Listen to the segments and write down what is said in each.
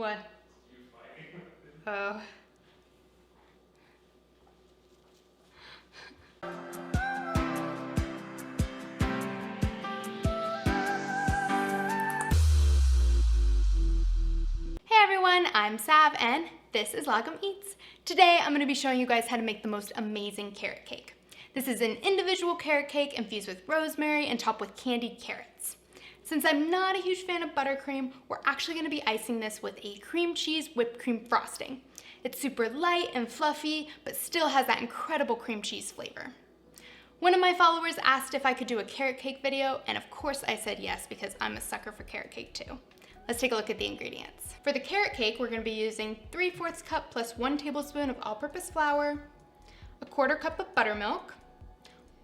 What? You fighting? Oh. Hey everyone, I'm Sav and this is Lagom Eats. Today I'm going to be showing you guys how to make the most amazing carrot cake. This is an individual carrot cake infused with rosemary and topped with candied carrots. Since I'm not a huge fan of buttercream, we're actually going to be icing this with a cream cheese whipped cream frosting. It's super light and fluffy, but still has that incredible cream cheese flavor. One of my followers asked if I could do a carrot cake video, and of course I said yes because I'm a sucker for carrot cake too. Let's take a look at the ingredients. For the carrot cake, we're going to be using 3/4 cup plus 1 tablespoon of all-purpose flour, 1/4 cup of buttermilk,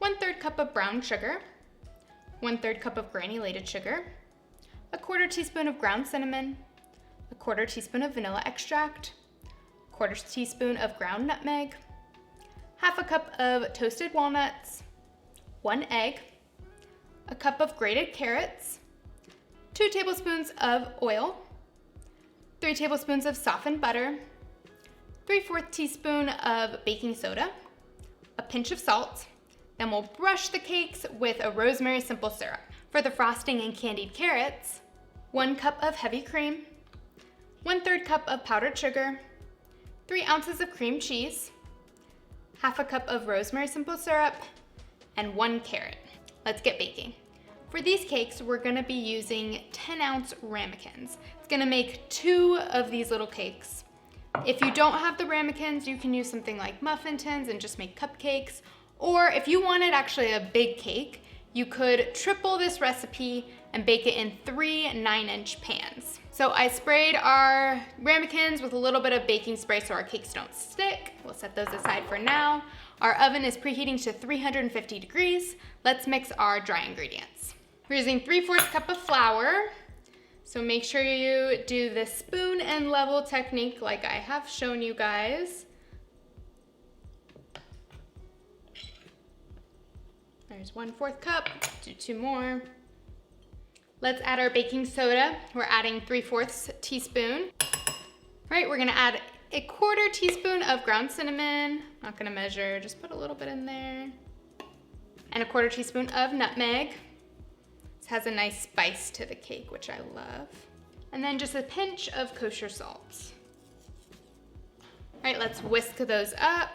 1/3 cup of brown sugar, 1/3 cup of granulated sugar, 1/4 teaspoon of ground cinnamon, 1/4 teaspoon of vanilla extract, 1/4 teaspoon of ground nutmeg, 1/2 cup of toasted walnuts, 1 egg, a cup of grated carrots, 2 tablespoons of oil, 3 tablespoons of softened butter, 3/4 teaspoon of baking soda, a pinch of salt. Then we'll brush the cakes with a rosemary simple syrup. For the frosting and candied carrots, 1 cup of heavy cream, 1/3 cup of powdered sugar, 3 ounces of cream cheese, 1/2 cup of rosemary simple syrup, and 1 carrot. Let's get baking. For these cakes, we're gonna be using 10-ounce ramekins. It's gonna make 2 of these little cakes. If you don't have the ramekins, you can use something like muffin tins and just make cupcakes. Or if you wanted actually a big cake, you could triple this recipe and bake it in 3 9-inch pans. So I sprayed our ramekins with a little bit of baking spray so our cakes don't stick. We'll set those aside for now. Our oven is preheating to 350 degrees. Let's mix our dry ingredients. We're using 3/4 cup of flour. So make sure you do the spoon and level technique like I have shown you guys. There's 1/4 cup, do 2 more. Let's add our baking soda. We're adding 3/4 teaspoon. All right, we're gonna add 1/4 teaspoon of ground cinnamon. Not gonna measure, just put a little bit in there. And 1/4 teaspoon of nutmeg. This has a nice spice to the cake, which I love. And then just a pinch of kosher salt. All right, let's whisk those up.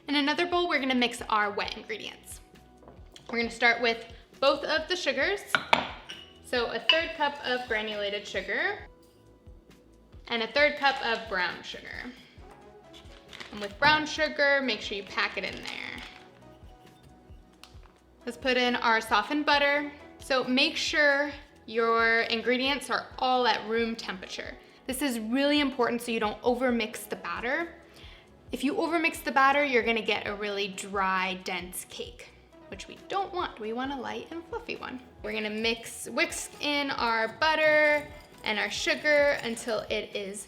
In another bowl, we're gonna mix our wet ingredients. We're gonna start with both of the sugars. So 1/3 cup of granulated sugar and 1/3 cup of brown sugar. And with brown sugar, make sure you pack it in there. Let's put in our softened butter. So make sure your ingredients are all at room temperature. This is really important so you don't overmix the batter. If you overmix the batter, you're gonna get a really dry, dense cake, which we don't want. We want a light and fluffy one. We're gonna whisk in our butter and our sugar until it is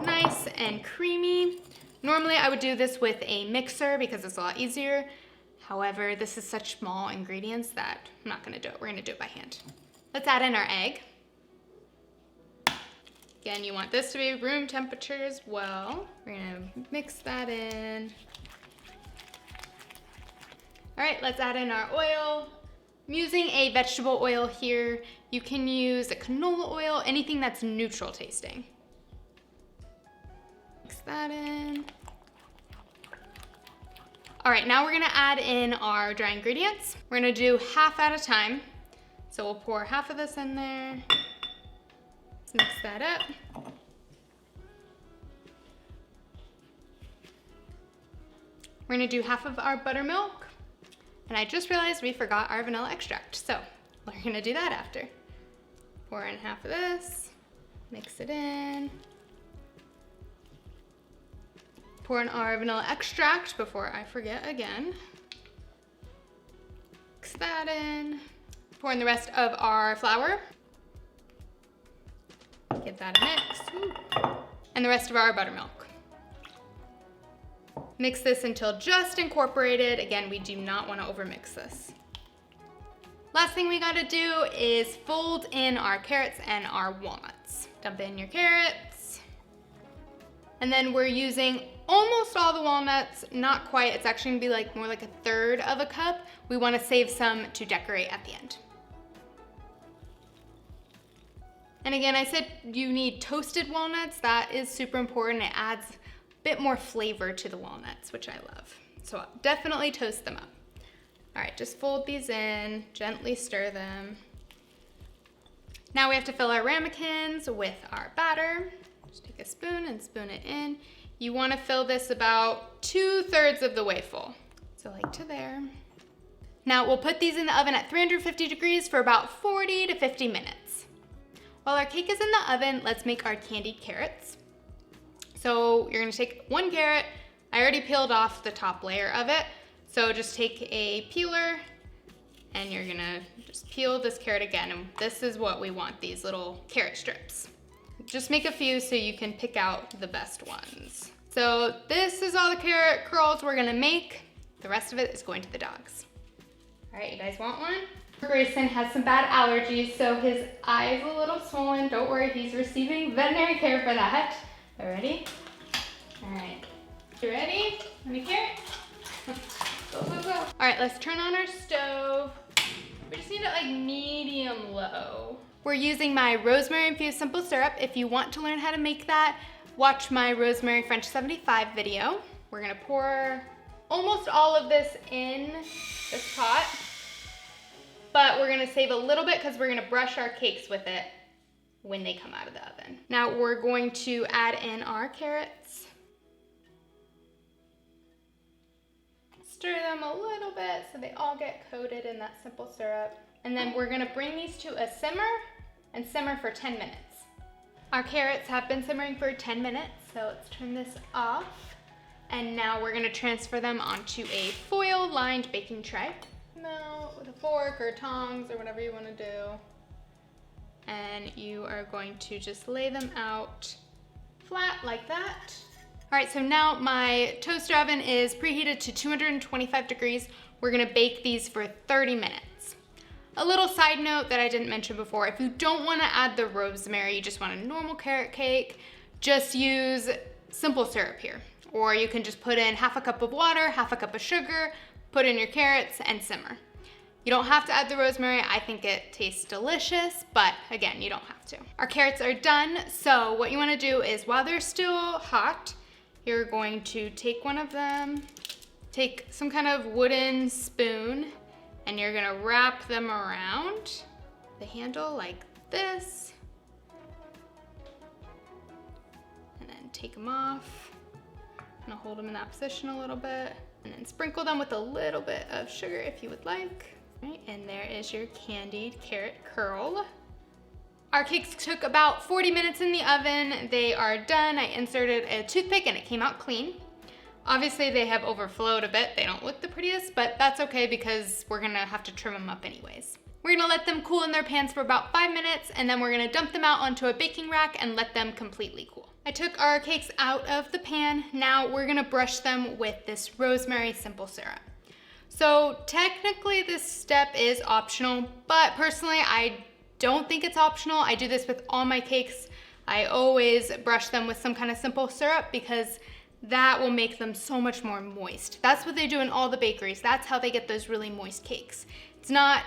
nice and creamy. Normally I would do this with a mixer because it's a lot easier. However, this is such small ingredients that I'm not gonna do it. We're gonna do it by hand. Let's add in our egg. Again, you want this to be room temperature as well. We're gonna mix that in. All right, let's add in our oil. I'm using a vegetable oil here. You can use a canola oil, anything that's neutral tasting. Mix that in. All right, now we're gonna add in our dry ingredients. We're gonna do half at a time. So we'll pour half of this in there. Let's mix that up. We're gonna do half of our buttermilk. And I just realized we forgot our vanilla extract. So we're gonna do that after. Pour in half of this, mix it in. Pour in our vanilla extract before I forget again. Mix that in. Pour in the rest of our flour. Give that a mix. Ooh. And the rest of our buttermilk. Mix this until just incorporated. Again, we do not want to overmix this. Last thing we gotta do is fold in our carrots and our walnuts. walnuts. Dump in your carrots. And then we're using almost all the walnuts, not quite. It's actually gonna be like more like a third of a cup. We wanna save some to decorate at the end. And again, I said you need toasted walnuts. That is super important. It adds a bit more flavor to the walnuts, which I love. So I'll definitely toast them up. All right, just fold these in, gently stir them. Now we have to fill our ramekins with our batter. Just take a spoon and spoon it in. You wanna fill this about 2/3 of the way full. So like to there. Now we'll put these in the oven at 350 degrees for about 40 to 50 minutes. While our cake is in the oven, let's make our candied carrots. So you're gonna take 1 carrot. I already peeled off the top layer of it. So just take a peeler and you're gonna just peel this carrot again. And this is what we want, these little carrot strips. Just make a few so you can pick out the best ones. So this is all the carrot curls we're gonna make. The rest of it is going to the dogs. All right, you guys want one? Grayson has some bad allergies, so his eye is a little swollen. Don't worry, he's receiving veterinary care for that. All ready? All right, you ready? Any carrot? Go, go, go. All right, let's turn on our stove. We just need it like medium low. We're using my rosemary infused simple syrup. If you want to learn how to make that, watch my Rosemary French 75 video. We're gonna pour almost all of this in this pot. But we're gonna save a little bit because we're gonna brush our cakes with it when they come out of the oven. Now we're going to add in our carrots. Stir them a little bit so they all get coated in that simple syrup. And then we're gonna bring these to a simmer and simmer for 10 minutes. Our carrots have been simmering for 10 minutes, so let's turn this off. And now we're gonna transfer them onto a foil-lined baking tray. With a fork or tongs or whatever you want to do. And you are going to just lay them out flat like that. All right, so now my toaster oven is preheated to 225 degrees. We're gonna bake these for 30 minutes. A little side note that I didn't mention before, if you don't wanna add the rosemary, you just want a normal carrot cake, just use simple syrup here. Or you can just put in 1/2 cup of water, 1/2 cup of sugar, put in your carrots and simmer. You don't have to add the rosemary. I think it tastes delicious, but again, you don't have to. Our carrots are done, so what you wanna do is while they're still hot, you're going to take one of them, take some kind of wooden spoon, and you're gonna wrap them around the handle like this, and then take them off. I'm gonna hold them in that position a little bit, and then sprinkle them with a little bit of sugar if you would like. Right, and there is your candied carrot curl. Our cakes took about 40 minutes in the oven. They are done. I inserted a toothpick and it came out clean. Obviously they have overflowed a bit. They don't look the prettiest, but that's okay because we're gonna have to trim them up anyways. We're gonna let them cool in their pans for about 5 minutes, and then we're gonna dump them out onto a baking rack and let them completely cool. I took our cakes out of the pan. Now we're gonna brush them with this rosemary simple syrup. So technically this step is optional, but personally I don't think it's optional. I do this with all my cakes. I always brush them with some kind of simple syrup because that will make them so much more moist. That's what they do in all the bakeries. That's how they get those really moist cakes. It's not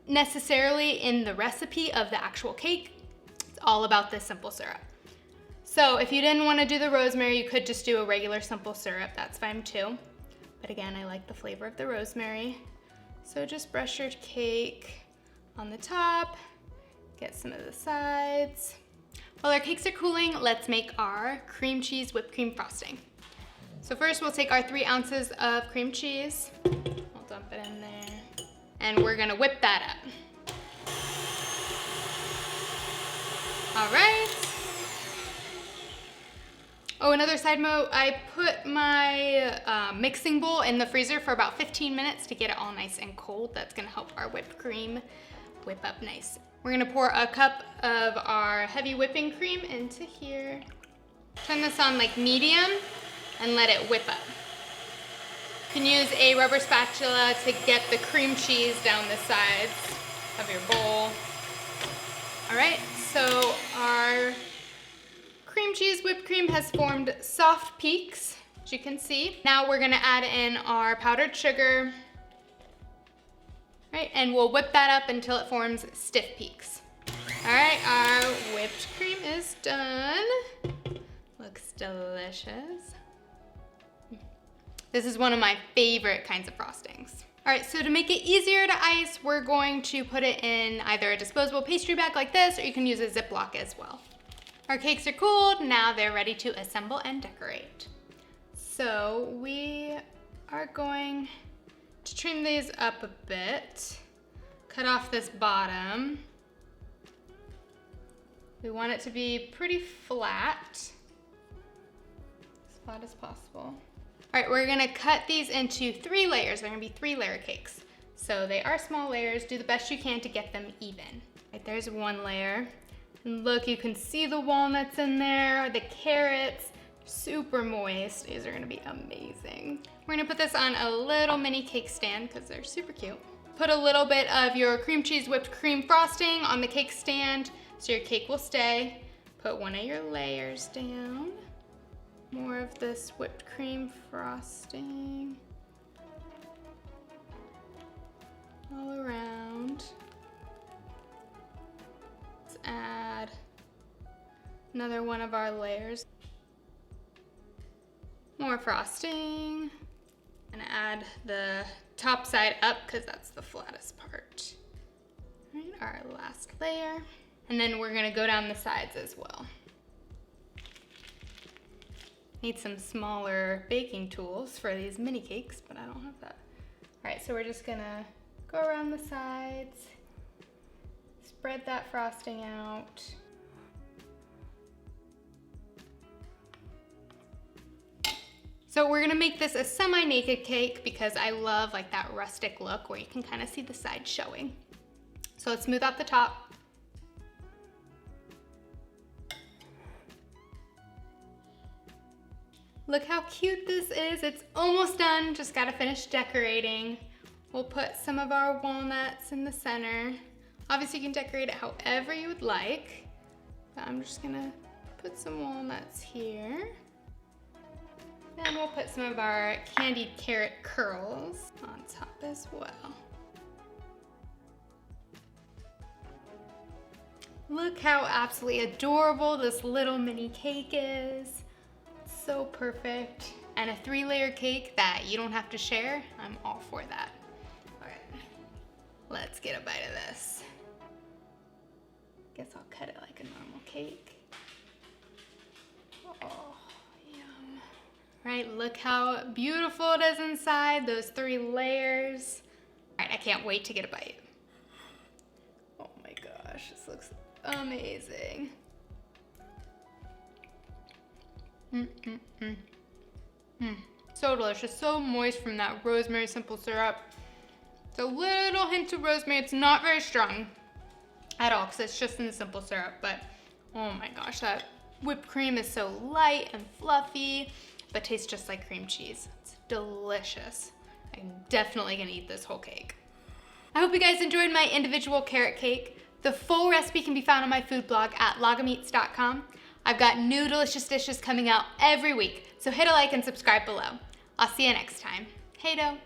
necessarily in the recipe of the actual cake. It's all about this simple syrup. So if you didn't want to do the rosemary, you could just do a regular simple syrup. That's fine too. But again, I like the flavor of the rosemary. So just brush your cake on the top, get some of the sides. While our cakes are cooling, let's make our cream cheese whipped cream frosting. So first we'll take our 3 ounces of cream cheese. We'll dump it in there. And we're gonna whip that up. All right. Oh, another side note, I put my mixing bowl in the freezer for about 15 minutes to get it all nice and cold. That's gonna help our whipped cream whip up nice. We're gonna pour a cup of our heavy whipping cream into here. Turn this on like medium and let it whip up. You can use a rubber spatula to get the cream cheese down the sides of your bowl. All right, so our cream cheese whipped cream has formed soft peaks, as you can see. Now we're gonna add in our powdered sugar, right? And we'll whip that up until it forms stiff peaks. All right, our whipped cream is done. Looks delicious. This is one of my favorite kinds of frostings. All right, so to make it easier to ice, we're going to put it in either a disposable pastry bag like this, or you can use a Ziploc as well. Our cakes are cooled, now they're ready to assemble and decorate. So we are going to trim these up a bit, cut off this bottom. We want it to be pretty flat, as flat as possible. All right, we're gonna cut these into 3 layers. They're gonna be 3-layer cakes. So they are small layers. Do the best you can to get them even. Right, there's 1 layer. And look, you can see the walnuts in there, the carrots, super moist. These are gonna be amazing. We're gonna put this on a little mini cake stand because they're super cute. Put a little bit of your cream cheese whipped cream frosting on the cake stand so your cake will stay. Put 1 of your layers down. More of this whipped cream frosting all around. Let's add another 1 of our layers. More frosting. And add the top side up because that's the flattest part. All right, our last layer. And then we're gonna go down the sides as well. Need some smaller baking tools for these mini cakes, but I don't have that. All right, so we're just gonna go around the sides, spread that frosting out. So we're gonna make this a semi-naked cake because I love like that rustic look where you can kind of see the sides showing. So let's smooth out the top. Look how cute this is. It's almost done, just gotta finish decorating. We'll put some of our walnuts in the center. Obviously you can decorate it however you would like, but I'm just gonna put some walnuts here. Then we'll put some of our candied carrot curls on top as well. Look how absolutely adorable this little mini cake is. So perfect. And a 3-layer cake that you don't have to share, I'm all for that. All right, let's get a bite of this. Guess I'll cut it like a normal cake. Oh, yum. All right, look how beautiful it is inside, those 3 layers. All right, I can't wait to get a bite. Oh my gosh, this looks amazing. So delicious, so moist from that rosemary simple syrup. It's a little hint of rosemary. It's not very strong at all because it's just in the simple syrup, but oh my gosh, that whipped cream is so light and fluffy, but tastes just like cream cheese. It's delicious. I'm definitely gonna eat this whole cake. I hope you guys enjoyed my individual carrot cake. The full recipe can be found on my food blog at logomeats.com. I've got new delicious dishes coming out every week, so hit a like and subscribe below. I'll see you next time. Hey-do.